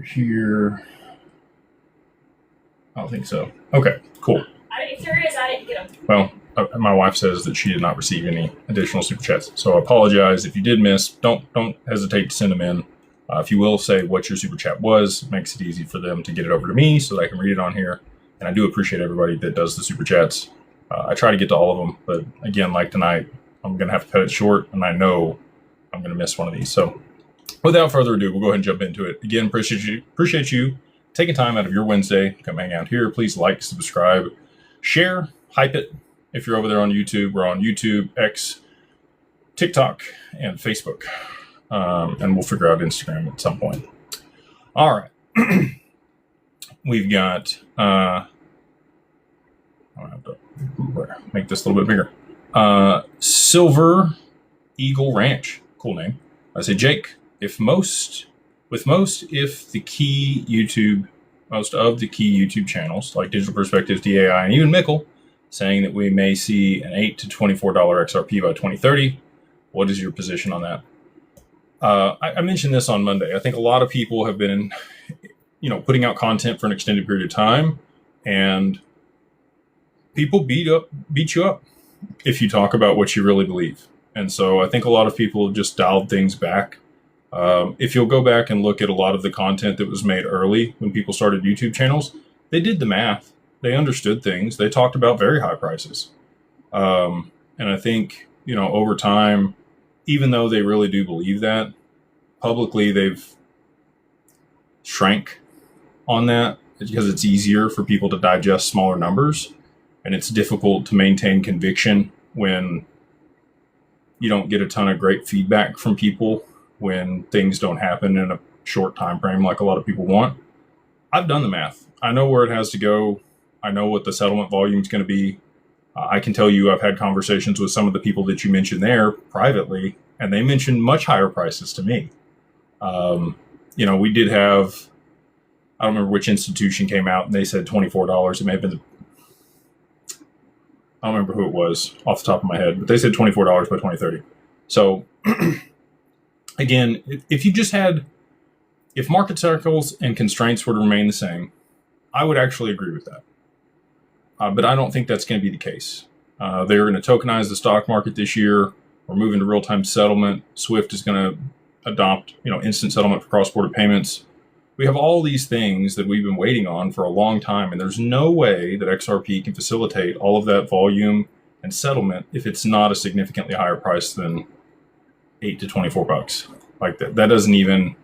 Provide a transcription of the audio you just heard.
here. I don't think so. Okay, cool. If there is, I didn't get them. Well, my wife says that she did not receive any additional super chats, so I apologize if you did miss. Don't hesitate to send them in. If you will, say what your super chat was. It makes it easy for them to get it over to me so that I can read it on here. And I do appreciate everybody that does the super chats. I try to get to all of them, but again, like tonight, I'm going to have to cut it short, and I know I'm going to miss one of these. So without further ado, we'll go ahead and jump into it. Again, appreciate you taking time out of your Wednesday to come hang out here. Please like, subscribe, share, hype it. If you're over there on YouTube, we're on YouTube, X, TikTok, and Facebook. And we'll figure out Instagram at some point. All right. We've got, I'll have to make this a little bit bigger. Silver Eagle Ranch. Cool name. I say, Jake, most of the key YouTube channels like Digital Perspectives, DAI, and even Mickle, saying that we may see an $8 to $24 XRP by 2030. What is your position on that? I mentioned this on Monday. I think a lot of people have been, putting out content for an extended period of time, and people beat you up if you talk about what you really believe. And so I think a lot of people have just dialed things back. If you'll go back and look at a lot of the content that was made early when people started YouTube channels, they did the math. They understood things. They talked about very high prices. And I think, over time, even though they really do believe that, publicly they've shrank on that because it's easier for people to digest smaller numbers, and it's difficult to maintain conviction when you don't get a ton of great feedback from people when things don't happen in a short time frame like a lot of people want. I've done the math. I know where it has to go. I know what the settlement volume is going to be. I can tell you I've had conversations with some of the people that you mentioned there privately, and they mentioned much higher prices to me. We did have, I don't remember which institution came out and they said $24. It may have been, I don't remember who it was off the top of my head, but they said $24 by 2030. So again, if market cycles and constraints were to remain the same, I would actually agree with that. But I don't think that's going to be the case. They're going to tokenize the stock market this year. We're moving to real-time settlement. SWIFT is going to adopt, instant settlement for cross-border payments. We have all these things that we've been waiting on for a long time, and there's no way that XRP can facilitate all of that volume and settlement if it's not a significantly higher price than $8 to $24. Like that doesn't even